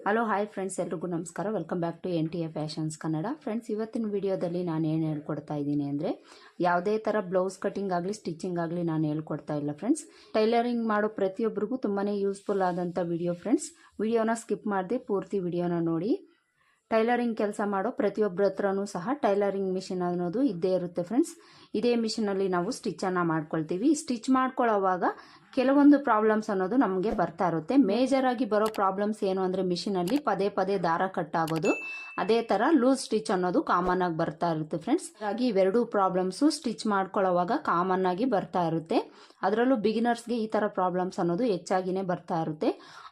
Hello hi friends, ಎಲ್ರಿಗೂ ನಮಸ್ಕಾರ. Welcome back to NTA fashions Kannada. Friends, ಇವತ್ತಿನ ವಿಡಿಯೋದಲ್ಲಿ ನಾನು ಏನು ಹೇಳ್ಕೊಡ್ತಾ ಇದ್ದೀನಿ ಅಂದರೆ, ಯಾವುದೇ ಥರ ಬ್ಲೌಸ್ ಕಟಿಂಗ್ ಆಗಲಿ ಸ್ಟಿಚಿಂಗ್ ಆಗಲಿ ನಾನು ಹೇಳ್ಕೊಡ್ತಾ ಇಲ್ಲ ಫ್ರೆಂಡ್ಸ್. ಟೈಲರಿಂಗ್ ಮಾಡೋ ಪ್ರತಿಯೊಬ್ಬರಿಗೂ ತುಂಬಾ ಯೂಸ್ಫುಲ್ ಆದಂಥ ವಿಡಿಯೋ ಫ್ರೆಂಡ್ಸ್. ವಿಡಿಯೋನ ಸ್ಕಿಪ್ ಮಾಡದೆ ಪೂರ್ತಿ ವಿಡಿಯೋನ ನೋಡಿ. ಟೈಲರಿಂಗ್ ಕೆಲಸ ಮಾಡೋ ಪ್ರತಿಯೊಬ್ಬರ ಹತ್ರನೂ ಸಹ ಟೈಲರಿಂಗ್ ಮಿಷಿನ್ ಅನ್ನೋದು ಇದ್ದೇ ಇರುತ್ತೆ ಫ್ರೆಂಡ್ಸ್. ಇದೇ ಮಿಷಿನಲ್ಲಿ ನಾವು ಸ್ಟಿಚ್ಚನ್ನು ಮಾಡ್ಕೊಳ್ತೀವಿ. ಸ್ಟಿಚ್ ಮಾಡ್ಕೊಳ್ಳೋವಾಗ ಕೆಲವೊಂದು ಪ್ರಾಬ್ಲಮ್ಸ್ ಅನ್ನೋದು ನಮಗೆ ಬರ್ತಾ ಇರುತ್ತೆ. ಮೇಜರ್ ಆಗಿ ಬರೋ ಪ್ರಾಬ್ಲಮ್ಸ್ ಏನು ಅಂದರೆ, ಮಿಷಿನಲ್ಲಿ ಪದೇ ಪದೇ ದಾರ ಕಟ್ ಆಗೋದು, ಅದೇ ಥರ ಲೂಸ್ ಸ್ಟಿಚ್ ಅನ್ನೋದು ಕಾಮನ್ ಆಗಿ ಬರ್ತಾ ಇರುತ್ತೆ ಫ್ರೆಂಡ್ಸ್. ಹಾಗಾಗಿ ಇವೆರಡೂ ಪ್ರಾಬ್ಲಮ್ಸು ಸ್ಟಿಚ್ ಮಾಡ್ಕೊಳ್ಳೋವಾಗ ಕಾಮನ್ ಆಗಿ ಬರ್ತಾ ಇರುತ್ತೆ. ಅದರಲ್ಲೂ ಬಿಗಿನರ್ಸ್ಗೆ ಈ ಥರ ಪ್ರಾಬ್ಲಮ್ಸ್ ಅನ್ನೋದು ಹೆಚ್ಚಾಗಿನೇ ಬರ್ತಾ ಇರುತ್ತೆ.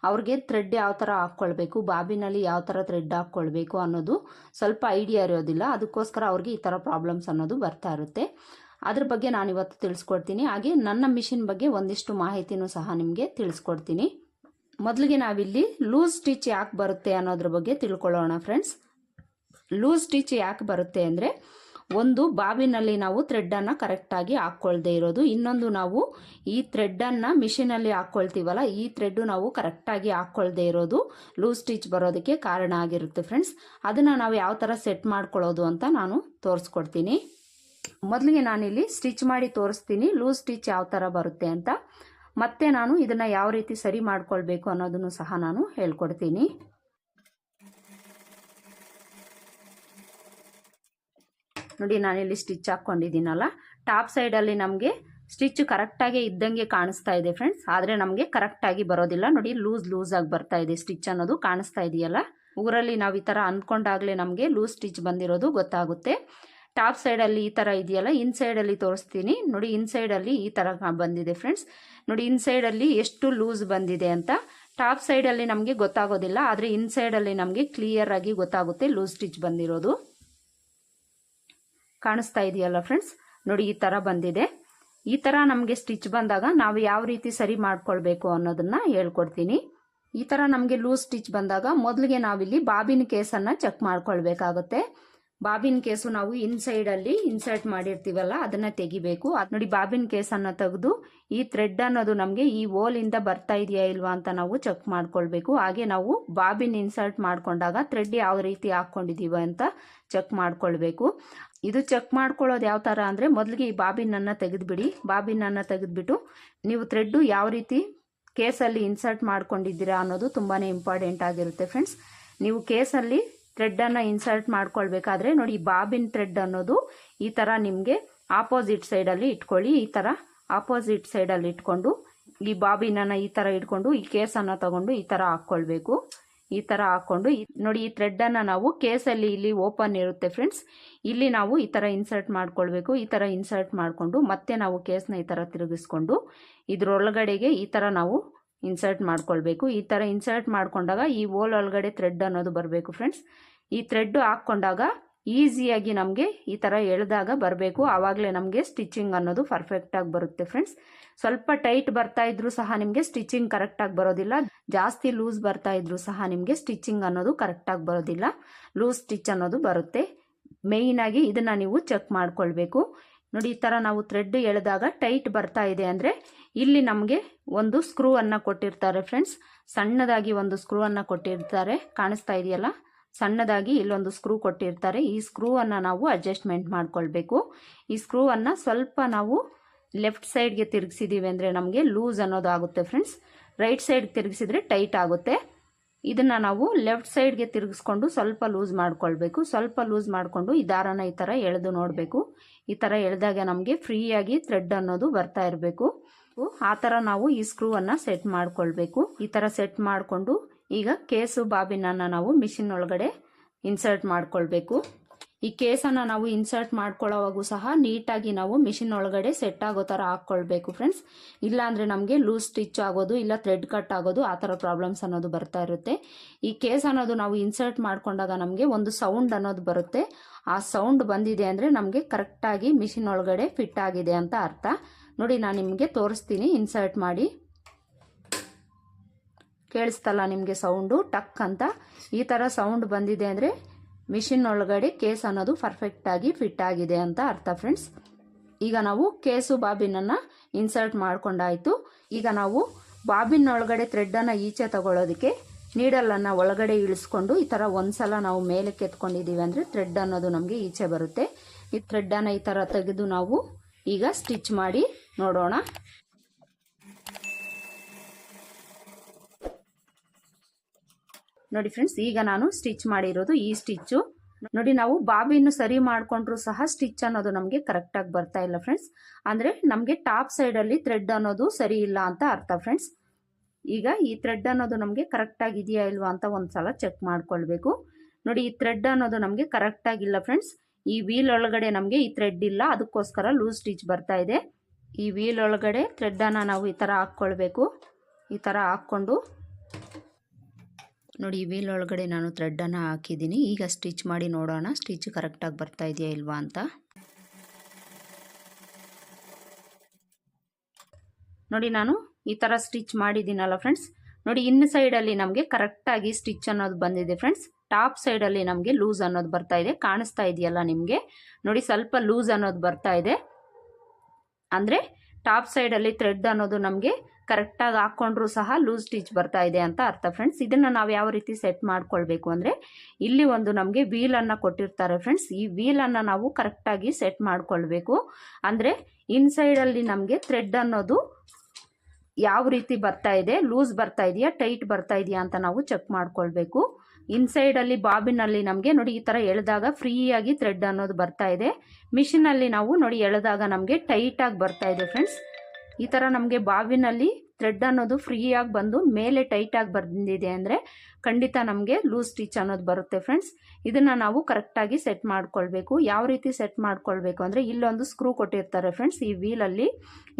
ಅವ್ರಿಗೆ ಥ್ರೆಡ್ ಯಾವ ಥರ ಹಾಕ್ಕೊಳ್ಬೇಕು, ಬಾಬಿನಲ್ಲಿ ಯಾವ ಥರ ಥ್ರೆಡ್ ಹಾಕ್ಕೊಳ್ಬೇಕು ಅನ್ನೋದು ಸ್ವಲ್ಪ ಐಡಿಯಾ ಇರೋದಿಲ್ಲ. ಅದಕ್ಕೋಸ್ಕರ ಅವ್ರಿಗೆ ಈ ಥರ ಪ್ರಾಬ್ಲಮ್ಸ್ ಅನ್ನೋದು ಬರ್ತಾ ಇರುತ್ತೆ. ಅದ್ರ ಬಗ್ಗೆ ನಾನು ಇವತ್ತು ತಿಳಿಸ್ಕೊಡ್ತೀನಿ. ಹಾಗೆ ನನ್ನ ಮಿಷಿನ್ ಬಗ್ಗೆ ಒಂದಿಷ್ಟು ಮಾಹಿತಿನೂ ಸಹ ನಿಮಗೆ ತಿಳಿಸ್ಕೊಡ್ತೀನಿ. ಮೊದಲಿಗೆ ನಾವಿಲ್ಲಿ ಲೂಸ್ ಸ್ಟಿಚ್ ಯಾಕೆ ಬರುತ್ತೆ ಅನ್ನೋದ್ರ ಬಗ್ಗೆ ತಿಳ್ಕೊಳ್ಳೋಣ ಫ್ರೆಂಡ್ಸ್. ಲೂಸ್ ಸ್ಟಿಚ್ ಯಾಕೆ ಬರುತ್ತೆ ಅಂದರೆ, ಒಂದು ಬಾಬಿನಲ್ಲಿ ನಾವು ಥ್ರೆಡ್ಡನ್ನು ಕರೆಕ್ಟಾಗಿ ಹಾಕ್ಕೊಳ್ದೇ ಇರೋದು, ಇನ್ನೊಂದು ನಾವು ಈ ಥ್ರೆಡ್ಡನ್ನು ಮಿಷಿನಲ್ಲಿ ಹಾಕ್ಕೊಳ್ತೀವಲ್ಲ, ಈ ಥ್ರೆಡ್ಡು ನಾವು ಕರೆಕ್ಟಾಗಿ ಹಾಕ್ಕೊಳ್ದೇ ಇರೋದು ಲೂಸ್ ಸ್ಟಿಚ್ ಬರೋದಕ್ಕೆ ಕಾರಣ ಆಗಿರುತ್ತೆ ಫ್ರೆಂಡ್ಸ್. ಅದನ್ನು ನಾವು ಯಾವ ಥರ ಸೆಟ್ ಮಾಡ್ಕೊಳ್ಳೋದು ಅಂತ ನಾನು ತೋರಿಸ್ಕೊಡ್ತೀನಿ. ಮೊದಲಿಗೆ ನಾನಿಲ್ಲಿ ಸ್ಟಿಚ್ ಮಾಡಿ ತೋರಿಸ್ತೀನಿ ಲೂಸ್ ಸ್ಟಿಚ್ ಯಾವ ಥರ ಬರುತ್ತೆ ಅಂತ. ಮತ್ತೆ ನಾನು ಇದನ್ನು ಯಾವ ರೀತಿ ಸರಿ ಮಾಡ್ಕೊಳ್ಬೇಕು ಅನ್ನೋದನ್ನು ಸಹ ನಾನು ಹೇಳ್ಕೊಡ್ತೀನಿ. ನೋಡಿ, ನಾನಿಲ್ಲಿ ಸ್ಟಿಚ್ ಹಾಕ್ಕೊಂಡಿದ್ದೀನಲ್ಲ, ಟಾಪ್ ಸೈಡಲ್ಲಿ ನಮಗೆ ಸ್ಟಿಚ್ ಕರೆಕ್ಟಾಗಿ ಇದ್ದಂಗೆ ಕಾಣಿಸ್ತಾ ಇದೆ ಫ್ರೆಂಡ್ಸ್. ಆದರೆ ನಮಗೆ ಕರೆಕ್ಟಾಗಿ ಬರೋದಿಲ್ಲ. ನೋಡಿ, ಲೂಸ್ ಆಗಿ ಬರ್ತಾ ಇದೆ ಸ್ಟಿಚ್ ಅನ್ನೋದು ಕಾಣಿಸ್ತಾ ಇದೆಯಲ್ಲ. ಊರಲ್ಲಿ ನಾವು ಈ ಥರ ಅಂದ್ಕೊಂಡಾಗಲೇ ನಮಗೆ ಲೂಸ್ ಸ್ಟಿಚ್ ಬಂದಿರೋದು ಗೊತ್ತಾಗುತ್ತೆ. ಟಾಪ್ ಸೈಡಲ್ಲಿ ಈ ಥರ ಇದೆಯಲ್ಲ, ಇನ್ಸೈಡಲ್ಲಿ ತೋರಿಸ್ತೀನಿ ನೋಡಿ. ಇನ್ಸೈಡಲ್ಲಿ ಈ ಥರ ಬಂದಿದೆ ಫ್ರೆಂಡ್ಸ್. ನೋಡಿ, ಇನ್ಸೈಡಲ್ಲಿ ಎಷ್ಟು ಲೂಸ್ ಬಂದಿದೆ ಅಂತ. ಟಾಪ್ ಸೈಡಲ್ಲಿ ನಮಗೆ ಗೊತ್ತಾಗೋದಿಲ್ಲ, ಆದರೆ ಇನ್ಸೈಡಲ್ಲಿ ನಮಗೆ ಕ್ಲಿಯರ್ ಆಗಿ ಗೊತ್ತಾಗುತ್ತೆ ಲೂಸ್ ಸ್ಟಿಚ್ ಬಂದಿರೋದು. ಕಾಣಿಸ್ತಾ ಇದೆಯಲ್ಲ ಫ್ರೆಂಡ್ಸ್, ನೋಡಿ ಈ ಥರ ಬಂದಿದೆ. ಈ ಥರ ನಮಗೆ ಸ್ಟಿಚ್ ಬಂದಾಗ ನಾವು ಯಾವ ರೀತಿ ಸರಿ ಮಾಡ್ಕೊಳ್ಬೇಕು ಅನ್ನೋದನ್ನ ಹೇಳ್ಕೊಡ್ತೀನಿ. ಈ ಥರ ನಮಗೆ ಲೂಸ್ ಸ್ಟಿಚ್ ಬಂದಾಗ ಮೊದಲಿಗೆ ನಾವಿಲ್ಲಿ ಬಾಬಿನ್ ಕೇಸನ್ನು ಚೆಕ್ ಮಾಡ್ಕೊಳ್ಬೇಕಾಗುತ್ತೆ. ಬಾಬಿನ್ ಕೇಸು ನಾವು ಇನ್ಸೈಡಲ್ಲಿ ಇನ್ಸರ್ಟ್ ಮಾಡಿರ್ತೀವಲ್ಲ, ಅದನ್ನ ತೆಗಿಬೇಕು. ನೋಡಿ, ಬಾಬಿನ್ ಕೇಸನ್ನು ತೆಗೆದು ಈ ಥ್ರೆಡ್ ಅನ್ನೋದು ನಮಗೆ ಈ ಹೋಲಿಂದ ಬರ್ತಾ ಇದೆಯಾ ಇಲ್ವಾ ಅಂತ ನಾವು ಚೆಕ್ ಮಾಡ್ಕೊಳ್ಬೇಕು. ಹಾಗೆ ನಾವು ಬಾಬಿನ್ ಇನ್ಸರ್ಟ್ ಮಾಡ್ಕೊಂಡಾಗ ಥ್ರೆಡ್ ಯಾವ ರೀತಿ ಹಾಕ್ಕೊಂಡಿದೀವ ಅಂತ ಚೆಕ್ ಮಾಡ್ಕೊಳ್ಬೇಕು. ಇದು ಚೆಕ್ ಮಾಡ್ಕೊಳ್ಳೋದು ಯಾವ ಥರ ಅಂದರೆ, ಮೊದಲಿಗೆ ಈ ಬಾಬಿನನ್ನು ತೆಗೆದುಬಿಡಿ. ಬಾಬಿನನ್ನು ತೆಗೆದುಬಿಟ್ಟು ನೀವು ಥ್ರೆಡ್ಡು ಯಾವ ರೀತಿ ಕೇಸಲ್ಲಿ ಇನ್ಸರ್ಟ್ ಮಾಡ್ಕೊಂಡಿದ್ದೀರಾ ಅನ್ನೋದು ತುಂಬಾ ಇಂಪಾರ್ಟೆಂಟ್ ಆಗಿರುತ್ತೆ ಫ್ರೆಂಡ್ಸ್. ನೀವು ಕೇಸಲ್ಲಿ ಥ್ರೆಡ್ಡನ್ನು ಇನ್ಸರ್ಟ್ ಮಾಡ್ಕೊಳ್ಬೇಕಾದ್ರೆ ನೋಡಿ, ಬಾಬಿನ್ ಥ್ರೆಡ್ ಅನ್ನೋದು ಈ ಥರ ನಿಮಗೆ ಆಪೋಸಿಟ್ ಸೈಡಲ್ಲಿ ಇಟ್ಕೊಳ್ಳಿ. ಈ ಥರ ಆಪೋಸಿಟ್ ಸೈಡಲ್ಲಿ ಇಟ್ಕೊಂಡು ಈ ಬಾಬಿನನ್ನು ಈ ಥರ ಇಟ್ಕೊಂಡು ಈ ಕೇಸನ್ನು ತಗೊಂಡು ಈ ಥರ ಹಾಕ್ಕೊಳ್ಬೇಕು. ಈ ಥರ ಹಾಕ್ಕೊಂಡು ನೋಡಿ, ಈ ಥ್ರೆಡ್ಡನ್ನು ನಾವು ಕೇಸಲ್ಲಿ ಇಲ್ಲಿ ಓಪನ್ ಇರುತ್ತೆ ಫ್ರೆಂಡ್ಸ್, ಇಲ್ಲಿ ನಾವು ಈ ಥರ ಇನ್ಸರ್ಟ್ ಮಾಡ್ಕೊಳ್ಬೇಕು. ಈ ಥರ ಇನ್ಸರ್ಟ್ ಮಾಡಿಕೊಂಡು ಮತ್ತೆ ನಾವು ಕೇಸ್ನ ಈ ಥರ ತಿರುಗಿಸ್ಕೊಂಡು ಇದ್ರೊಳಗಡೆಗೆ ಈ ಥರ ನಾವು ಇನ್ಸರ್ಟ್ ಮಾಡ್ಕೊಳ್ಬೇಕು. ಈ ಥರ ಇನ್ಸರ್ಟ್ ಮಾಡ್ಕೊಂಡಾಗ ಈ ಹೋಲ್ ಒಳಗಡೆ ಥ್ರೆಡ್ ಅನ್ನೋದು ಬರಬೇಕು ಫ್ರೆಂಡ್ಸ್. ಈ ಥ್ರೆಡ್ ಹಾಕ್ಕೊಂಡಾಗ ಈಸಿಯಾಗಿ ನಮಗೆ ಈ ಥರ ಎಳೆದಾಗ ಬರಬೇಕು. ಆವಾಗಲೇ ನಮಗೆ ಸ್ಟಿಚಿಂಗ್ ಅನ್ನೋದು ಪರ್ಫೆಕ್ಟಾಗಿ ಬರುತ್ತೆ ಫ್ರೆಂಡ್ಸ್. ಸ್ವಲ್ಪ ಟೈಟ್ ಬರ್ತಾ ಇದ್ರೂ ಸಹ ನಿಮಗೆ ಸ್ಟಿಚಿಂಗ್ ಕರೆಕ್ಟಾಗಿ ಬರೋದಿಲ್ಲ. ಜಾಸ್ತಿ ಲೂಸ್ ಬರ್ತಾ ಇದ್ರೂ ಸಹ ನಿಮಗೆ ಸ್ಟಿಚಿಂಗ್ ಅನ್ನೋದು ಕರೆಕ್ಟಾಗಿ ಬರೋದಿಲ್ಲ. ಲೂಸ್ ಸ್ಟಿಚ್ ಅನ್ನೋದು ಬರುತ್ತೆ. ಮೇಯ್ನಾಗಿ ಇದನ್ನು ನೀವು ಚೆಕ್ ಮಾಡ್ಕೊಳ್ಬೇಕು. ನೋಡಿ, ಈ ಥರ ನಾವು ಥ್ರೆಡ್ ಎಳೆದಾಗ ಟೈಟ್ ಬರ್ತಾ ಇದೆ ಅಂದರೆ ಇಲ್ಲಿ ನಮಗೆ ಒಂದು ಸ್ಕ್ರೂ ಅನ್ನು ಕೊಟ್ಟಿರ್ತಾರೆ ಫ್ರೆಂಡ್ಸ್. ಸಣ್ಣದಾಗಿ ಒಂದು ಸ್ಕ್ರೂ ಅನ್ನು ಕೊಟ್ಟಿರ್ತಾರೆ, ಕಾಣಿಸ್ತಾ ಇದೆಯಲ್ಲ, ಸಣ್ಣದಾಗಿ ಇಲ್ಲೊಂದು ಸ್ಕ್ರೂ ಕೊಟ್ಟಿರ್ತಾರೆ. ಈ ಸ್ಕ್ರೂ ಅನ್ನು ನಾವು ಅಡ್ಜಸ್ಟ್ಮೆಂಟ್ ಮಾಡ್ಕೊಳ್ಬೇಕು. ಈ ಸ್ಕ್ರೂ ಅನ್ನು ಸ್ವಲ್ಪ ನಾವು ಲೆಫ್ಟ್ ಸೈಡ್ಗೆ ತಿರುಗಿಸಿದೀವಿ ಅಂದರೆ ನಮಗೆ ಲೂಸ್ ಅನ್ನೋದು ಆಗುತ್ತೆ ಫ್ರೆಂಡ್ಸ್. ರೈಟ್ ಸೈಡ್ ತಿರುಗಿಸಿದ್ರೆ ಟೈಟ್ ಆಗುತ್ತೆ. ಇದನ್ನು ನಾವು ಲೆಫ್ಟ್ ಸೈಡ್ಗೆ ತಿರುಗಿಸ್ಕೊಂಡು ಸ್ವಲ್ಪ ಲೂಸ್ ಮಾಡ್ಕೊಳ್ಬೇಕು. ಸ್ವಲ್ಪ ಲೂಸ್ ಮಾಡಿಕೊಂಡು ಈ ದಾರನ ಈ ಥರ ಎಳೆದು ನೋಡಬೇಕು. ಈ ಥರ ಎಳೆದಾಗ ನಮಗೆ ಫ್ರೀಯಾಗಿ ಥ್ರೆಡ್ ಅನ್ನೋದು ಬರ್ತಾ ಇರಬೇಕು. ಆ ಥರ ನಾವು ಈ ಸ್ಕ್ರೂವನ್ನು ಸೆಟ್ ಮಾಡ್ಕೊಳ್ಬೇಕು. ಈ ಥರ ಸೆಟ್ ಮಾಡಿಕೊಂಡು ಈಗ ಕೇಸು ಬಾಬಿನನ್ನು ನಾವು ಮಿಷಿನ್ ಒಳಗಡೆ ಇನ್ಸರ್ಟ್ ಮಾಡ್ಕೊಳ್ಬೇಕು. ಈ ಕೇಸನ್ನು ನಾವು ಇನ್ಸರ್ಟ್ ಮಾಡ್ಕೊಳ್ಳೋವಾಗೂ ಸಹ ನೀಟಾಗಿ ನಾವು ಮಿಷಿನ್ ಒಳಗಡೆ ಸೆಟ್ ಆಗೋ ಥರ ಹಾಕ್ಕೊಳ್ಬೇಕು ಫ್ರೆಂಡ್ಸ್. ಇಲ್ಲಾಂದರೆ ನಮಗೆ ಲೂಸ್ ಸ್ಟಿಚ್ ಆಗೋದು ಇಲ್ಲ ಥ್ರೆಡ್ ಕಟ್ ಆಗೋದು ಆ ಥರ ಪ್ರಾಬ್ಲಮ್ಸ್ ಅನ್ನೋದು ಬರ್ತಾ ಇರುತ್ತೆ. ಈ ಕೇಸ್ ಅನ್ನೋದು ನಾವು ಇನ್ಸರ್ಟ್ ಮಾಡ್ಕೊಂಡಾಗ ನಮಗೆ ಒಂದು ಸೌಂಡ್ ಅನ್ನೋದು ಬರುತ್ತೆ. ಆ ಸೌಂಡ್ ಬಂದಿದೆ ಅಂದರೆ ನಮಗೆ ಕರೆಕ್ಟಾಗಿ ಮಿಷಿನ್ ಒಳಗಡೆ ಫಿಟ್ ಆಗಿದೆ ಅಂತ ಅರ್ಥ. ನೋಡಿ, ನಾನು ನಿಮಗೆ ತೋರಿಸ್ತೀನಿ ಇನ್ಸರ್ಟ್ ಮಾಡಿ. ಕೇಳಿಸ್ತಲ್ಲ ನಿಮಗೆ ಸೌಂಡು ಟಕ್ ಅಂತ? ಈ ಥರ ಸೌಂಡ್ ಬಂದಿದೆ ಅಂದರೆ ಮಿಷಿನ್ ಒಳಗಡೆ ಕೇಸ್ ಅನ್ನೋದು ಪರ್ಫೆಕ್ಟಾಗಿ ಫಿಟ್ ಆಗಿದೆ ಅಂತ ಅರ್ಥ ಫ್ರೆಂಡ್ಸ್. ಈಗ ನಾವು ಕೇಸು ಬಾಬಿನನ್ನು ಇನ್ಸರ್ಟ್ ಮಾಡ್ಕೊಂಡಾಯಿತು. ಈಗ ನಾವು ಬಾಬಿನ್ ಒಳಗಡೆ ಥ್ರೆಡ್ಡನ್ನು ಈಚೆ ತಗೊಳ್ಳೋದಕ್ಕೆ ನೀಡಲನ್ನು ಒಳಗಡೆ ಇಳಿಸ್ಕೊಂಡು ಈ ಥರ ಒಂದ್ಸಲ ನಾವು ಮೇಲಕ್ಕೆ ಎತ್ಕೊಂಡಿದ್ದೀವಿ ಅಂದರೆ ಥ್ರೆಡ್ ಅನ್ನೋದು ನಮಗೆ ಈಚೆ ಬರುತ್ತೆ. ಈ ಥ್ರೆಡ್ಡನ್ನು ಈ ಥರ ತೆಗೆದು ನಾವು ಈಗ ಸ್ಟಿಚ್ ಮಾಡಿ ನೋಡೋಣ. ನೋಡಿ ಫ್ರೆಂಡ್ಸ್, ಈಗ ನಾನು ಸ್ಟಿಚ್ ಮಾಡಿರೋದು ಈ ಸ್ಟಿಚ್ಚು. ನೋಡಿ, ನಾವು ಬಾಬಿನ್ನು ಸರಿ ಮಾಡ್ಕೊಂಡ್ರು ಸಹ ಸ್ಟಿಚ್ ಅನ್ನೋದು ನಮಗೆ ಕರೆಕ್ಟಾಗಿ ಬರ್ತಾ ಇಲ್ಲ ಫ್ರೆಂಡ್ಸ್. ಅಂದರೆ ನಮಗೆ ಟಾಪ್ ಸೈಡಲ್ಲಿ ಥ್ರೆಡ್ ಅನ್ನೋದು ಸರಿ ಇಲ್ಲ ಅಂತ ಅರ್ಥ ಫ್ರೆಂಡ್ಸ್. ಈಗ ಈ ಥ್ರೆಡ್ ಅನ್ನೋದು ನಮಗೆ ಕರೆಕ್ಟಾಗಿ ಇದೆಯಾ ಇಲ್ವಾ ಅಂತ ಒಂದ್ಸಲ ಚೆಕ್ ಮಾಡ್ಕೊಳ್ಬೇಕು. ನೋಡಿ, ಈ ಥ್ರೆಡ್ ಅನ್ನೋದು ನಮಗೆ ಕರೆಕ್ಟಾಗಿಲ್ಲ ಫ್ರೆಂಡ್ಸ್. ಈ ವೀಲ್ ಒಳಗಡೆ ನಮಗೆ ಈ ಥ್ರೆಡ್ ಇಲ್ಲ, ಅದಕ್ಕೋಸ್ಕರ ಲೂಸ್ ಸ್ಟಿಚ್ ಬರ್ತಾ ಇದೆ. ಈ ವೀಲ್ ಒಳಗಡೆ ಥ್ರೆಡ್ಡನ್ನು ನಾವು ಈ ಥರ ಹಾಕ್ಕೊಳ್ಬೇಕು. ಈ ಥರ ಹಾಕ್ಕೊಂಡು ನೋಡಿ, ಈ ವೀಲ್ ಒಳಗಡೆ ನಾನು ಥ್ರೆಡ್ಡನ್ನು ಹಾಕಿದ್ದೀನಿ. ಈಗ ಸ್ಟಿಚ್ ಮಾಡಿ ನೋಡೋಣ ಸ್ಟಿಚ್ ಕರೆಕ್ಟಾಗಿ ಬರ್ತಾ ಇದೆಯಾ ಇಲ್ವಾ ಅಂತ. ನೋಡಿ, ನಾನು ಈ ಥರ ಸ್ಟಿಚ್ ಮಾಡಿದ್ದೀನಲ್ಲ ಫ್ರೆಂಡ್ಸ್. ನೋಡಿ, ಇನ್ನು ಸೈಡಲ್ಲಿ ನಮಗೆ ಕರೆಕ್ಟಾಗಿ ಸ್ಟಿಚ್ ಅನ್ನೋದು ಬಂದಿದೆ ಫ್ರೆಂಡ್ಸ್. ಟಾಪ್ ಸೈಡಲ್ಲಿ ನಮಗೆ ಲೂಸ್ ಅನ್ನೋದು ಬರ್ತಾ ಇದೆ. ಕಾಣಿಸ್ತಾ ಇದೆಯಲ್ಲ ನಿಮಗೆ? ನೋಡಿ, ಸ್ವಲ್ಪ ಲೂಸ್ ಅನ್ನೋದು ಬರ್ತಾ ಇದೆ. ಅಂದರೆ ಟಾಪ್ ಸೈಡಲ್ಲಿ ಥ್ರೆಡ್ ಅನ್ನೋದು ನಮಗೆ ಕರೆಕ್ಟಾಗಿ ಹಾಕ್ಕೊಂಡ್ರೂ ಸಹ ಲೂಸ್ ಸ್ಟಿಚ್ ಬರ್ತಾ ಇದೆ ಅಂತ ಅರ್ಥ ಫ್ರೆಂಡ್ಸ್. ಇದನ್ನು ನಾವು ಯಾವ ರೀತಿ ಸೆಟ್ ಮಾಡ್ಕೊಳ್ಬೇಕು ಅಂದರೆ, ಇಲ್ಲಿ ಒಂದು ನಮಗೆ ವೀಲನ್ನು ಕೊಟ್ಟಿರ್ತಾರೆ ಫ್ರೆಂಡ್ಸ್. ಈ ವೀಲನ್ನು ನಾವು ಕರೆಕ್ಟಾಗಿ ಸೆಟ್ ಮಾಡ್ಕೊಳ್ಬೇಕು. ಅಂದರೆ ಇನ್ಸೈಡಲ್ಲಿ ನಮಗೆ ಥ್ರೆಡ್ ಅನ್ನೋದು ಯಾವ ರೀತಿ ಬರ್ತಾ ಇದೆ, ಲೂಸ್ ಬರ್ತಾ ಇದೆಯಾ ಟೈಟ್ ಬರ್ತಾ ಇದೆಯಾ ಅಂತ ನಾವು ಚೆಕ್ ಮಾಡ್ಕೊಳ್ಬೇಕು. ಇನ್ಸೈಡಲ್ಲಿ ಬಾಬಿನಲ್ಲಿ ನಮಗೆ ನೋಡಿ ಈ ಥರ ಎಳೆದಾಗ ಫ್ರೀಯಾಗಿ ಥ್ರೆಡ್ ಅನ್ನೋದು ಬರ್ತಾ ಇದೆ. ಮಿಷಿನಲ್ಲಿ ನಾವು ನೋಡಿ ಎಳೆದಾಗ ನಮಗೆ ಟೈಟಾಗಿ ಬರ್ತಾ ಇದೆ ಫ್ರೆಂಡ್ಸ್. ಈ ಥರ ನಮಗೆ ಬಾಬಿನಲ್ಲಿ ಥ್ರೆಡ್ ಅನ್ನೋದು ಫ್ರೀಯಾಗಿ ಬಂದು ಮೇಲೆ ಟೈಟಾಗಿ ಬಂದಿದೆ ಅಂದರೆ ಖಂಡಿತ ನಮಗೆ ಲೂಸ್ ಸ್ಟಿಚ್ ಅನ್ನೋದು ಬರುತ್ತೆ ಫ್ರೆಂಡ್ಸ್. ಇದನ್ನು ನಾವು ಕರೆಕ್ಟಾಗಿ ಸೆಟ್ ಮಾಡ್ಕೊಳ್ಬೇಕು. ಯಾವ ರೀತಿ ಸೆಟ್ ಮಾಡ್ಕೊಳ್ಬೇಕು ಅಂದರೆ, ಇಲ್ಲೊಂದು ಸ್ಕ್ರೂ ಕೊಟ್ಟಿರ್ತಾರೆ ಫ್ರೆಂಡ್ಸ್. ಈ ವೀಲಲ್ಲಿ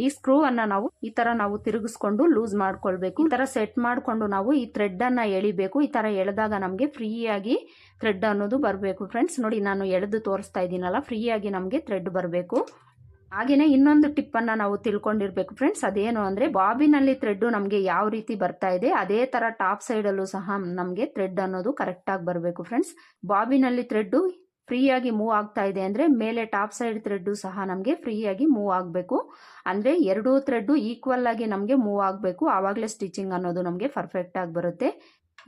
ಈ ಸ್ಕ್ರೂವನ್ನು ನಾವು ಈ ಥರ ನಾವು ತಿರುಗಿಸ್ಕೊಂಡು ಲೂಸ್ ಮಾಡ್ಕೊಳ್ಬೇಕು. ಈ ಥರ ಸೆಟ್ ಮಾಡಿಕೊಂಡು ನಾವು ಈ ಥ್ರೆಡ್ಡನ್ನು ಎಳಿಬೇಕು. ಈ ಥರ ಎಳೆದಾಗ ನಮಗೆ ಫ್ರೀಯಾಗಿ ಥ್ರೆಡ್ ಅನ್ನೋದು ಬರಬೇಕು ಫ್ರೆಂಡ್ಸ್. ನೋಡಿ, ನಾನು ಎಳೆದು ತೋರಿಸ್ತಾ ಇದ್ದೀನಲ್ಲ, ಫ್ರೀಯಾಗಿ ನಮಗೆ ಥ್ರೆಡ್ ಬರಬೇಕು. ಹಾಗೆಯೇ ಇನ್ನೊಂದು ಟಿಪ್ಪನ್ನು ನಾವು ತಿಳ್ಕೊಂಡಿರ್ಬೇಕು ಫ್ರೆಂಡ್ಸ್. ಅದೇನು ಅಂದರೆ, ಬಾಬಿನಲ್ಲಿ ಥ್ರೆಡ್ಡು ನಮಗೆ ಯಾವ ರೀತಿ ಬರ್ತಾ ಇದೆ ಅದೇ ಥರ ಟಾಪ್ ಸೈಡಲ್ಲೂ ಸಹ ನಮಗೆ ಥ್ರೆಡ್ ಅನ್ನೋದು ಕರೆಕ್ಟಾಗಿ ಬರಬೇಕು ಫ್ರೆಂಡ್ಸ್. ಬಾಬಿನಲ್ಲಿ ಥ್ರೆಡ್ಡು ಫ್ರೀಯಾಗಿ ಮೂವ್ ಆಗ್ತಾ ಇದೆ ಅಂದರೆ ಮೇಲೆ ಟಾಪ್ ಸೈಡ್ ಥ್ರೆಡ್ಡು ಸಹ ನಮಗೆ ಫ್ರೀಯಾಗಿ ಮೂವ್ ಆಗಬೇಕು. ಅಂದರೆ ಎರಡೂ ಥ್ರೆಡ್ಡು ಈಕ್ವಲ್ ಆಗಿ ನಮಗೆ ಮೂವ್ ಆಗಬೇಕು. ಆವಾಗಲೇ ಸ್ಟಿಚಿಂಗ್ ಅನ್ನೋದು ನಮಗೆ ಪರ್ಫೆಕ್ಟಾಗಿ ಬರುತ್ತೆ.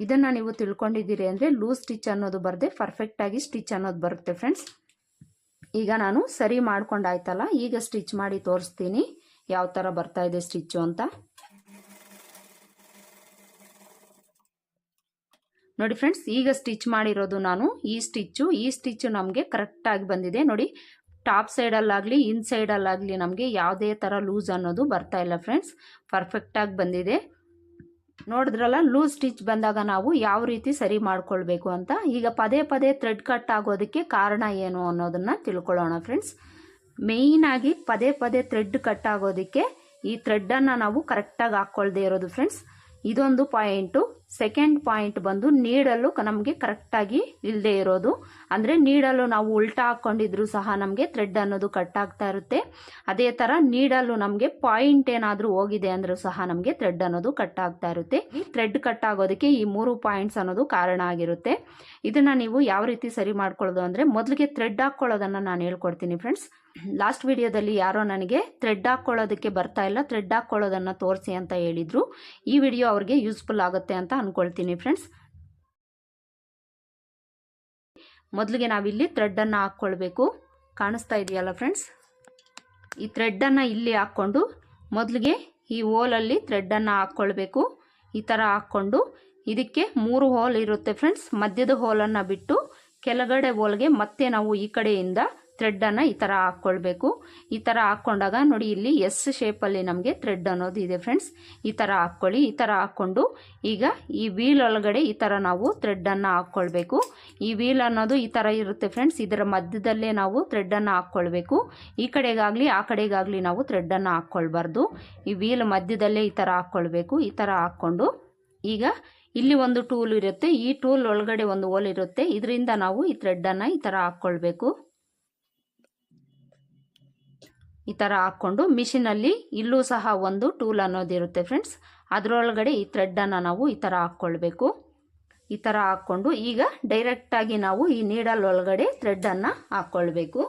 ಇದನ್ನು ನೀವು ತಿಳ್ಕೊಂಡಿದ್ದೀರಿ ಅಂದರೆ ಲೂಸ್ ಸ್ಟಿಚ್ ಅನ್ನೋದು ಬರದೆ ಪರ್ಫೆಕ್ಟಾಗಿ ಸ್ಟಿಚ್ ಅನ್ನೋದು ಬರುತ್ತೆ ಫ್ರೆಂಡ್ಸ್. ಈಗ ನಾನು ಸರಿ ಮಾಡ್ಕೊಂಡಾಯ್ತಲ್ಲ, ಈಗ ಸ್ಟಿಚ್ ಮಾಡಿ ತೋರಿಸ್ತೀನಿ ಯಾವ ಥರ ಬರ್ತಾ ಇದೆ ಸ್ಟಿಚ್ಚು ಅಂತ. ನೋಡಿ ಫ್ರೆಂಡ್ಸ್, ಈಗ ಸ್ಟಿಚ್ ಮಾಡಿರೋದು ನಾನು ಈ ಸ್ಟಿಚ್ಚು ನಮಗೆ ಕರೆಕ್ಟಾಗಿ ಬಂದಿದೆ. ನೋಡಿ, ಟಾಪ್ ಸೈಡಲ್ಲಾಗಲಿ ಇನ್ಸೈಡಲ್ಲಾಗಲಿ ನಮಗೆ ಯಾವುದೇ ಥರ ಲೂಸ್ ಅನ್ನೋದು ಬರ್ತಾ ಇಲ್ಲ ಫ್ರೆಂಡ್ಸ್. ಪರ್ಫೆಕ್ಟಾಗಿ ಬಂದಿದೆ. ನೋಡಿದ್ರಲ್ಲ, ಲೂಸ್ ಸ್ಟಿಚ್ ಬಂದಾಗ ನಾವು ಯಾವ ರೀತಿ ಸರಿ ಮಾಡ್ಕೊಳ್ಬೇಕು ಅಂತ. ಈಗ ಪದೇ ಪದೇ ಥ್ರೆಡ್ ಕಟ್ ಆಗೋದಕ್ಕೆ ಕಾರಣ ಏನು ಅನ್ನೋದನ್ನು ತಿಳ್ಕೊಳ್ಳೋಣ ಫ್ರೆಂಡ್ಸ್. ಮೇಯ್ನಾಗಿ ಪದೇ ಪದೇ ಥ್ರೆಡ್ ಕಟ್ ಆಗೋದಕ್ಕೆ ಈ ಥ್ರೆಡ್ಡನ್ನು ನಾವು ಕರೆಕ್ಟಾಗಿ ಹಾಕ್ಕೊಳ್ದೇ ಇರೋದು ಫ್ರೆಂಡ್ಸ್. ಇದೊಂದು ಪಾಯಿಂಟು. ಸೆಕೆಂಡ್ ಪಾಯಿಂಟ್ ಬಂದು ನೀಡಲು ನಮಗೆ ಕರೆಕ್ಟಾಗಿ ಇಲ್ಲದೆ ಇರೋದು. ಅಂದರೆ ನೀಡಲು ನಾವು ಉಲ್ಟಾ ಹಾಕ್ಕೊಂಡಿದ್ರು ಸಹ ನಮಗೆ ಥ್ರೆಡ್ ಅನ್ನೋದು ಕಟ್ ಆಗ್ತಾ ಇರುತ್ತೆ. ಅದೇ ಥರ ನೀಡಲು ನಮಗೆ ಪಾಯಿಂಟ್ ಏನಾದರೂ ಹೋಗಿದೆ ಅಂದರೂ ಸಹ ನಮಗೆ ಥ್ರೆಡ್ ಅನ್ನೋದು ಕಟ್ ಆಗ್ತಾ ಇರುತ್ತೆ. ಈ ಥ್ರೆಡ್ ಕಟ್ ಆಗೋದಕ್ಕೆ ಈ 3 ಪಾಯಿಂಟ್ಸ್ ಅನ್ನೋದು ಕಾರಣ ಆಗಿರುತ್ತೆ. ಇದನ್ನು ನೀವು ಯಾವ ರೀತಿ ಸರಿ ಮಾಡ್ಕೊಳ್ಳೋದು ಅಂದರೆ, ಮೊದಲಿಗೆ ಥ್ರೆಡ್ ಹಾಕ್ಕೊಳ್ಳೋದನ್ನು ನಾನು ಹೇಳ್ಕೊಡ್ತೀನಿ ಫ್ರೆಂಡ್ಸ್. ಲಾಸ್ಟ್ ವಿಡಿಯೋದಲ್ಲಿ ಯಾರೋ ನನಗೆ ಥ್ರೆಡ್ ಹಾಕ್ಕೊಳ್ಳೋದಕ್ಕೆ ಬರ್ತಾ ಇಲ್ಲ, ಥ್ರೆಡ್ ಹಾಕ್ಕೊಳ್ಳೋದನ್ನು ತೋರಿಸಿ ಅಂತ ಹೇಳಿದರು. ಈ ವಿಡಿಯೋ ಅವ್ರಿಗೆ ಯೂಸ್ಫುಲ್ ಆಗುತ್ತೆ ಅಂತ ಅಂದ್ಕೊಳ್ತೀನಿ ಫ್ರೆಂಡ್ಸ್. ಮೊದಲಿಗೆ ನಾವಿಲ್ಲಿ ಥ್ರೆಡ್ಡನ್ನು ಹಾಕ್ಕೊಳ್ಬೇಕು. ಕಾಣಿಸ್ತಾ ಇದೆಯಲ್ಲ ಫ್ರೆಂಡ್ಸ್? ಈ ಥ್ರೆಡ್ಡನ್ನು ಇಲ್ಲಿ ಹಾಕ್ಕೊಂಡು ಮೊದಲಿಗೆ ಈ ಹೋಲಲ್ಲಿ ಥ್ರೆಡ್ಡನ್ನು ಹಾಕ್ಕೊಳ್ಬೇಕು. ಈ ಥರ ಹಾಕ್ಕೊಂಡು ಇದಕ್ಕೆ 3 ಹೋಲ್ ಇರುತ್ತೆ ಫ್ರೆಂಡ್ಸ್. ಮಧ್ಯದ ಹೋಲನ್ನು ಬಿಟ್ಟು ಕೆಳಗಡೆ ಹೋಲ್ಗೆ ಮತ್ತೆ ನಾವು ಈ ಕಡೆಯಿಂದ ಥ್ರೆಡ್ಡನ್ನು ಈ ಥರ ಹಾಕ್ಕೊಳ್ಬೇಕು. ಈ ಥರ ಹಾಕ್ಕೊಂಡಾಗ ನೋಡಿ, ಇಲ್ಲಿ ಎಸ್ ಶೇಪಲ್ಲಿ ನಮಗೆ ಥ್ರೆಡ್ ಅನ್ನೋದು ಇದೆ ಫ್ರೆಂಡ್ಸ್. ಈ ಥರ ಹಾಕ್ಕೊಳ್ಳಿ. ಈ ಥರ ಹಾಕ್ಕೊಂಡು ಈಗ ಈ ವೀಲ್ ಒಳಗಡೆ ಈ ಥರ ನಾವು ಥ್ರೆಡ್ಡನ್ನು ಹಾಕ್ಕೊಳ್ಬೇಕು. ಈ ವೀಲ್ ಅನ್ನೋದು ಈ ಥರ ಇರುತ್ತೆ ಫ್ರೆಂಡ್ಸ್. ಇದರ ಮಧ್ಯದಲ್ಲೇ ನಾವು ಥ್ರೆಡ್ಡನ್ನು ಹಾಕ್ಕೊಳ್ಬೇಕು. ಈ ಕಡೆಗಾಗಲಿ ಆ ಕಡೆಗಾಗಲಿ ನಾವು ಥ್ರೆಡ್ಡನ್ನು ಹಾಕ್ಕೊಳ್ಬಾರ್ದು. ಈ ವೀಲ್ ಮಧ್ಯದಲ್ಲೇ ಈ ಥರ ಹಾಕ್ಕೊಳ್ಬೇಕು. ಈ ಥರ ಹಾಕ್ಕೊಂಡು ಈಗ ಇಲ್ಲಿ ಒಂದು ಟೂಲ್ ಇರುತ್ತೆ. ಈ ಟೂಲ್ ಒಳಗಡೆ ಒಂದು ಹೋಲ್ ಇರುತ್ತೆ. ಇದರಿಂದ ನಾವು ಈ ಥ್ರೆಡ್ಡನ್ನು ಈ ಥರ ಹಾಕ್ಕೊಳ್ಬೇಕು. ಈ ಥರ ಹಾಕ್ಕೊಂಡು ಮಿಷಿನಲ್ಲಿ ಇಲ್ಲೂ ಸಹ ಒಂದು ಟೂಲ್ ಅನ್ನೋದಿರುತ್ತೆ ಫ್ರೆಂಡ್ಸ್. ಅದರೊಳಗಡೆ ಈ ಥ್ರೆಡ್ಡನ್ನು ನಾವು ಈ ಥರ ಹಾಕ್ಕೊಳ್ಬೇಕು. ಈ ಥರ ಹಾಕ್ಕೊಂಡು ಈಗ ಡೈರೆಕ್ಟಾಗಿ ನಾವು ಈ ನೀಡಲ್ ಒಳಗಡೆ ಥ್ರೆಡ್ಡನ್ನು ಹಾಕ್ಕೊಳ್ಬೇಕು.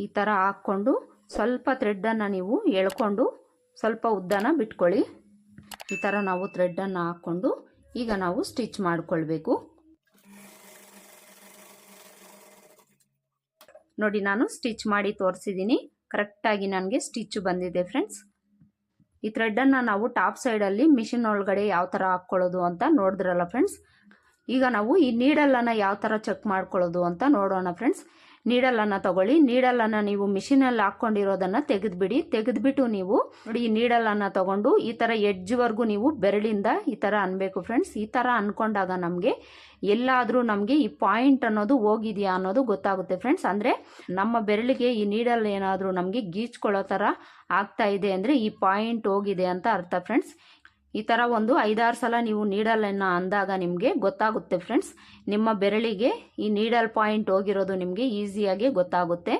ಈ ಥರ ಹಾಕ್ಕೊಂಡು ಸ್ವಲ್ಪ ಥ್ರೆಡ್ಡನ್ನು ನೀವು ಎಳ್ಕೊಂಡು ಸ್ವಲ್ಪ ಉದ್ದನ ಬಿಟ್ಕೊಳ್ಳಿ. ಈ ಥರ ನಾವು ಥ್ರೆಡ್ಡನ್ನು ಹಾಕ್ಕೊಂಡು ಈಗ ನಾವು ಸ್ಟಿಚ್ ಮಾಡಿಕೊಳ್ಬೇಕು. ನೋಡಿ, ನಾನು ಸ್ಟಿಚ್ ಮಾಡಿ ತೋರಿಸಿದ್ದೀನಿ. ಕರೆಕ್ಟಾಗಿ ನನಗೆ ಸ್ಟಿಚ್ ಬಂದಿದೆ ಫ್ರೆಂಡ್ಸ್. ಈ ಥ್ರೆಡ್ಡನ್ನು ನಾವು ಟಾಪ್ ಸೈಡಲ್ಲಿ ಮಿಷಿನ್ ಒಳಗಡೆ ಯಾವ ಥರ ಹಾಕ್ಕೊಳ್ಳೋದು ಅಂತ ನೋಡಿದ್ರಲ್ಲ ಫ್ರೆಂಡ್ಸ್. ಈಗ ನಾವು ಈ ನೀಡಲನ್ನು ಯಾವ ಥರ ಚೆಕ್ ಮಾಡ್ಕೊಳ್ಳೋದು ಅಂತ ನೋಡೋಣ ಫ್ರೆಂಡ್ಸ್. ನೀಡಲನ್ನು ತಗೊಳ್ಳಿ. ನೀಡಲನ್ನು ನೀವು ಮಿಷಿನಲ್ಲಿ ಹಾಕ್ಕೊಂಡಿರೋದನ್ನು ತೆಗೆದ್ಬಿಟ್ಟು ನೀವು ನೋಡಿ, ಈ ನೀಡಲನ್ನು ತಗೊಂಡು ಈ ಥರ ಎಡ್ಜ್ವರೆಗೂ ನೀವು ಬೆರಳಿಂದ ಈ ಥರ ಅನ್ಬೇಕು ಫ್ರೆಂಡ್ಸ್. ಈ ಥರ ಅನ್ಕೊಂಡಾಗ ನಮಗೆ ಎಲ್ಲಾದರೂ ನಮಗೆ ಈ ಪಾಯಿಂಟ್ ಅನ್ನೋದು ಹೋಗಿದೆಯಾ ಅನ್ನೋದು ಗೊತ್ತಾಗುತ್ತೆ ಫ್ರೆಂಡ್ಸ್. ಅಂದರೆ ನಮ್ಮ ಬೆರಳಿಗೆ ಈ ನೀಡಲ್ ಏನಾದರೂ ನಮಗೆ ಗೀಚ್ಕೊಳ್ಳೋ ಥರ ಆಗ್ತಾ ಇದೆ ಅಂದರೆ ಈ ಪಾಯಿಂಟ್ ಹೋಗಿದೆ ಅಂತ ಅರ್ಥ ಫ್ರೆಂಡ್ಸ್. ಈ ಥರ ಒಂದು 5-6 ಸಲ ನೀವು ನೀಡಲನ್ನು ಅಂದಾಗ ನಿಮಗೆ ಗೊತ್ತಾಗುತ್ತೆ ಫ್ರೆಂಡ್ಸ್. ನಿಮ್ಮ ಬೆರಳಿಗೆ ಈ ನೀಡಲ್ ಪಾಯಿಂಟ್ ಹೋಗಿರೋದು ನಿಮಗೆ ಈಸಿಯಾಗಿ ಗೊತ್ತಾಗುತ್ತೆ.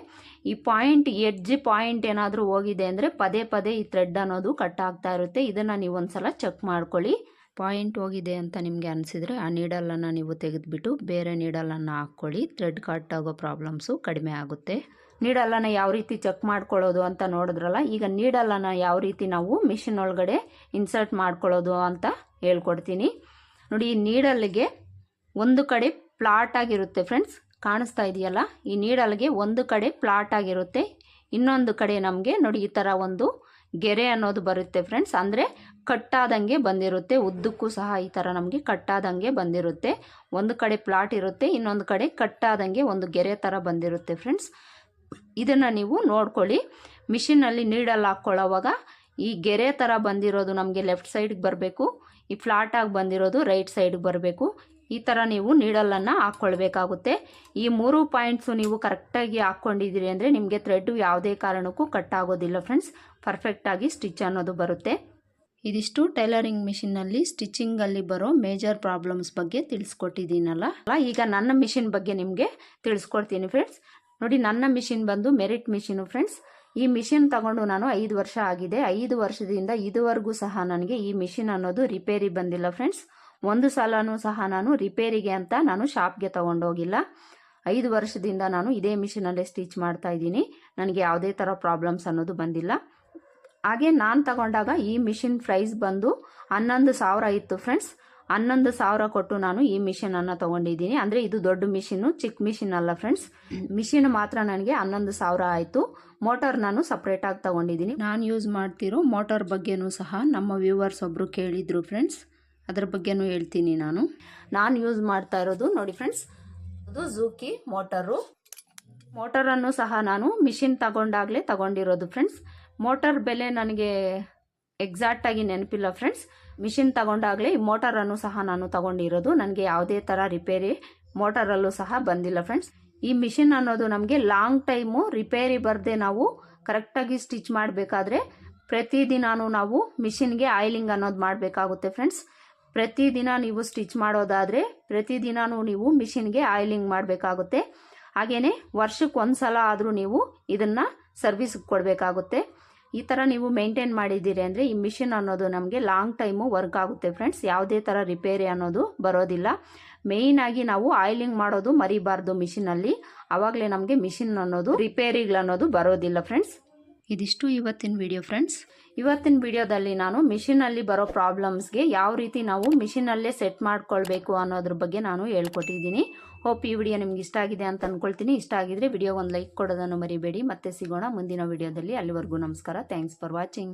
ಈ ಪಾಯಿಂಟ್ ಎಡ್ಜ್ ಪಾಯಿಂಟ್ ಏನಾದರೂ ಹೋಗಿದೆ ಅಂದರೆ ಪದೇ ಪದೇ ಈ ಥ್ರೆಡ್ ಅನ್ನೋದು ಕಟ್ ಆಗ್ತಾ ಇರುತ್ತೆ. ಇದನ್ನು ನೀವು ಒಂದ್ಸಲ ಚೆಕ್ ಮಾಡ್ಕೊಳ್ಳಿ. ಪಾಯಿಂಟ್ ಹೋಗಿದೆ ಅಂತ ನಿಮಗೆ ಅನಿಸಿದರೆ ಆ ನೀಡಲನ್ನು ನೀವು ತೆಗೆದುಬಿಟ್ಟು ಬೇರೆ ನೀಡಲನ್ನು ಹಾಕ್ಕೊಳ್ಳಿ. ಥ್ರೆಡ್ ಕಟ್ ಆಗೋ ಪ್ರಾಬ್ಲಮ್ಸು ಕಡಿಮೆ ಆಗುತ್ತೆ. ನೀಡಲನ್ನು ಯಾವ ರೀತಿ ಚೆಕ್ ಮಾಡ್ಕೊಳ್ಳೋದು ಅಂತ ನೋಡಿದ್ರಲ್ಲ. ಈಗ ನೀಡಲನ್ನು ಯಾವ ರೀತಿ ನಾವು ಮಿಷಿನ್ ಒಳಗಡೆ ಇನ್ಸರ್ಟ್ ಮಾಡ್ಕೊಳ್ಳೋದು ಅಂತ ಹೇಳ್ಕೊಡ್ತೀನಿ ನೋಡಿ. ಈ ನೀಡಲ್ಗೆ ಒಂದು ಕಡೆ ಫ್ಲಾಟ್ ಆಗಿರುತ್ತೆ ಫ್ರೆಂಡ್ಸ್, ಕಾಣಿಸ್ತಾ ಇದೆಯಲ್ಲ. ಈ ನೀಡಲ್ಗೆ ಒಂದು ಕಡೆ ಫ್ಲಾಟ್ ಆಗಿರುತ್ತೆ, ಇನ್ನೊಂದು ಕಡೆ ನಮಗೆ ನೋಡಿ ಈ ಥರ ಒಂದು ಗೆರೆ ಅನ್ನೋದು ಬರುತ್ತೆ ಫ್ರೆಂಡ್ಸ್. ಅಂದರೆ ಕಟ್ಟಾದಂಗೆ ಬಂದಿರುತ್ತೆ, ಉದ್ದಕ್ಕೂ ಸಹ ಈ ಥರ ನಮಗೆ ಕಟ್ಟಾದಂಗೆ ಬಂದಿರುತ್ತೆ. ಒಂದು ಕಡೆ ಫ್ಲಾಟ್ ಇರುತ್ತೆ, ಇನ್ನೊಂದು ಕಡೆ ಕಟ್ಟಾದಂಗೆ ಒಂದು ಗೆರೆ ಥರ ಬಂದಿರುತ್ತೆ ಫ್ರೆಂಡ್ಸ್. ಇದನ್ನು ನೀವು ನೋಡ್ಕೊಳ್ಳಿ. ಮಿಷಿನಲ್ಲಿ ನೀಡಲ್ ಹಾಕ್ಕೊಳ್ಳೋವಾಗ ಈ ಗೆರೆ ಥರ ಬಂದಿರೋದು ನಮಗೆ ಲೆಫ್ಟ್ ಸೈಡ್ಗೆ ಬರಬೇಕು, ಈ ಫ್ಲಾಟಾಗಿ ಬಂದಿರೋದು ರೈಟ್ ಸೈಡ್ಗೆ ಬರಬೇಕು. ಈ ಥರ ನೀವು ನೀಡಲನ್ನು ಹಾಕ್ಕೊಳ್ಬೇಕಾಗುತ್ತೆ. ಈ 3 ಪಾಯಿಂಟ್ಸು ನೀವು ಕರೆಕ್ಟಾಗಿ ಹಾಕ್ಕೊಂಡಿದ್ದೀರಿ ಅಂದರೆ ನಿಮಗೆ ಥ್ರೆಡ್ಡು ಯಾವುದೇ ಕಾರಣಕ್ಕೂ ಕಟ್ ಆಗೋದಿಲ್ಲ ಫ್ರೆಂಡ್ಸ್. ಪರ್ಫೆಕ್ಟಾಗಿ ಸ್ಟಿಚ್ ಅನ್ನೋದು ಬರುತ್ತೆ. ಇದಿಷ್ಟು ಟೈಲರಿಂಗ್ ಮಿಷಿನಲ್ಲಿ ಸ್ಟಿಚಿಂಗಲ್ಲಿ ಬರೋ ಮೇಜರ್ ಪ್ರಾಬ್ಲಮ್ಸ್ ಬಗ್ಗೆ ತಿಳಿಸ್ಕೊಟ್ಟಿದ್ದೀನಲ್ಲ. ಈಗ ನನ್ನ ಮಿಷಿನ್ ಬಗ್ಗೆ ನಿಮಗೆ ತಿಳಿಸ್ಕೊಡ್ತೀನಿ ಫ್ರೆಂಡ್ಸ್. ನೋಡಿ, ನನ್ನ ಮಿಷಿನ್ ಬಂದು ಮೆರಿಟ್ ಮಿಷಿನು ಫ್ರೆಂಡ್ಸ್. ಈ ಮಿಷಿನ್ ತಗೊಂಡು ನಾನು 5 ವರ್ಷ ಆಗಿದೆ. 5 ವರ್ಷದಿಂದ ಇದುವರೆಗೂ ಸಹ ನನಗೆ ಈ ಮಿಷಿನ್ ಅನ್ನೋದು ರಿಪೇರಿ ಬಂದಿಲ್ಲ ಫ್ರೆಂಡ್ಸ್. ಒಂದು ಸಲನೂ ಸಹ ನಾನು ರಿಪೇರಿಗೆ ಅಂತ ನಾನು ಶಾಪ್ಗೆ ತೊಗೊಂಡೋಗಿಲ್ಲ. 5 ವರ್ಷದಿಂದ ನಾನು ಇದೇ ಮಿಷಿನಲ್ಲೇ ಸ್ಟಿಚ್ ಮಾಡ್ತಾ ಇದ್ದೀನಿ. ನನಗೆ ಯಾವುದೇ ಥರ ಪ್ರಾಬ್ಲಮ್ಸ್ ಅನ್ನೋದು ಬಂದಿಲ್ಲ. ಹಾಗೆ ನಾನು ತಗೊಂಡಾಗ ಈ ಮಿಷಿನ್ ಪ್ರೈಸ್ ಬಂದು 11,000 ಇತ್ತು ಫ್ರೆಂಡ್ಸ್. 11,000 ಕೊಟ್ಟು ನಾನು ಈ ಮಿಷಿನನ್ನು ತೊಗೊಂಡಿದ್ದೀನಿ. ಅಂದರೆ ಇದು ದೊಡ್ಡ ಮಿಷಿನು, ಚಿಕ್ಕ ಮಿಷಿನ್ ಅಲ್ಲ ಫ್ರೆಂಡ್ಸ್. ಮಿಷಿನ್ ಮಾತ್ರ ನನಗೆ 11,000 ಆಯಿತು. ಮೋಟಾರ್ ನಾನು ಸಪ್ರೇಟಾಗಿ ತೊಗೊಂಡಿದ್ದೀನಿ. ನಾನು ಯೂಸ್ ಮಾಡ್ತಿರೋ ಮೋಟಾರ್ ಬಗ್ಗೆನೂ ಸಹ ನಮ್ಮ ವ್ಯೂವರ್ಸ್ ಒಬ್ಬರು ಕೇಳಿದ್ರು ಫ್ರೆಂಡ್ಸ್. ಅದ್ರ ಬಗ್ಗೆನೂ ಹೇಳ್ತೀನಿ. ನಾನು ಯೂಸ್ ಮಾಡ್ತಾ ಇರೋದು ನೋಡಿ ಫ್ರೆಂಡ್ಸ್, ಅದು ಝೂಕಿ ಮೋಟರನ್ನು ಸಹ ನಾನು ಮಿಷಿನ್ ತಗೊಂಡಾಗಲೇ ತಗೊಂಡಿರೋದು ಫ್ರೆಂಡ್ಸ್. ಮೋಟಾರ್ ಬೆಲೆ ನನಗೆ ಎಕ್ಸಾಕ್ಟಾಗಿ ನೆನಪಿಲ್ಲ ಫ್ರೆಂಡ್ಸ್. ಮಿಷಿನ್ ತಗೊಂಡಾಗಲೇ ಈ ಮೋಟಾರನ್ನು ಸಹ ನಾನು ತಗೊಂಡಿರೋದು. ನನಗೆ ಯಾವುದೇ ಥರ ರಿಪೇರಿ ಮೋಟಾರಲ್ಲೂ ಸಹ ಬಂದಿಲ್ಲ ಫ್ರೆಂಡ್ಸ್. ಈ ಮಿಷಿನ್ ಅನ್ನೋದು ನಮಗೆ ಲಾಂಗ್ ಟೈಮು ರಿಪೇರಿ ಬರದೆ ನಾವು ಕರೆಕ್ಟಾಗಿ ಸ್ಟಿಚ್ ಮಾಡಬೇಕಾದ್ರೆ ಪ್ರತಿದಿನಾನು ನಾವು ಮಿಷಿನ್ಗೆ ಆಯಿಲಿಂಗ್ ಅನ್ನೋದು ಮಾಡಬೇಕಾಗುತ್ತೆ ಫ್ರೆಂಡ್ಸ್. ಪ್ರತಿದಿನ ನೀವು ಸ್ಟಿಚ್ ಮಾಡೋದಾದರೆ ಪ್ರತಿದಿನಾನು ನೀವು ಮಿಷಿನ್ಗೆ ಆಯಿಲಿಂಗ್ ಮಾಡಬೇಕಾಗುತ್ತೆ. ಹಾಗೆಯೇ ವರ್ಷಕ್ಕೆ 1 ಸಲ ಆದರೂ ನೀವು ಇದನ್ನು ಸರ್ವಿಸ್ಗೆ ಕೊಡಬೇಕಾಗುತ್ತೆ. ಈ ಥರ ನೀವು ಮೇಂಟೈನ್ ಮಾಡಿದ್ದೀರಿ ಅಂದರೆ ಈ ಮಿಷಿನ್ ಅನ್ನೋದು ನಮಗೆ ಲಾಂಗ್ ಟೈಮು ವರ್ಕ್ ಆಗುತ್ತೆ ಫ್ರೆಂಡ್ಸ್. ಯಾವುದೇ ಥರ ರಿಪೇರಿ ಅನ್ನೋದು ಬರೋದಿಲ್ಲ. ಮೇಯ್ನಾಗಿ ನಾವು ಆಯಿಲಿಂಗ್ ಮಾಡೋದು ಮರಿಬಾರ್ದು ಮಿಷಿನಲ್ಲಿ. ಆವಾಗಲೇ ನಮಗೆ ಮಿಷಿನ್ ಅನ್ನೋದು ರಿಪೇರಿಗಳನ್ನೋದು ಬರೋದಿಲ್ಲ ಫ್ರೆಂಡ್ಸ್. ಇದಿಷ್ಟು ಇವತ್ತಿನ ವಿಡಿಯೋ ಫ್ರೆಂಡ್ಸ್. ಇವತ್ತಿನ ವಿಡಿಯೋದಲ್ಲಿ ನಾನು ಮಿಷಿನಲ್ಲಿ ಬರೋ ಪ್ರಾಬ್ಲಮ್ಸ್ಗೆ ಯಾವ ರೀತಿ ನಾವು ಮಿಷಿನಲ್ಲೇ ಸೆಟ್ ಮಾಡ್ಕೊಳ್ಬೇಕು ಅನ್ನೋದ್ರ ಬಗ್ಗೆ ನಾನು ಹೇಳ್ಕೊಟ್ಟಿದ್ದೀನಿ. ಹೋಪ್ ಈ ವಿಡಿಯೋ ನಿಮ್ಗೆ ಇಷ್ಟ ಆಗಿದೆ ಅಂತ ಅಂದ್ಕೊಳ್ತೀನಿ. ಇಷ್ಟ ಆಗಿದ್ರೆ ವಿಡಿಯೋ ಒಂದು ಲೈಕ್ ಕೊಡೋದನ್ನು ಮರಿಬೇಡಿ. ಮತ್ತೆ ಸಿಗೋಣ ಮುಂದಿನ ವಿಡಿಯೋದಲ್ಲಿ. ಅಲ್ಲಿವರೆಗೂ ನಮಸ್ಕಾರ. Thanks for watching.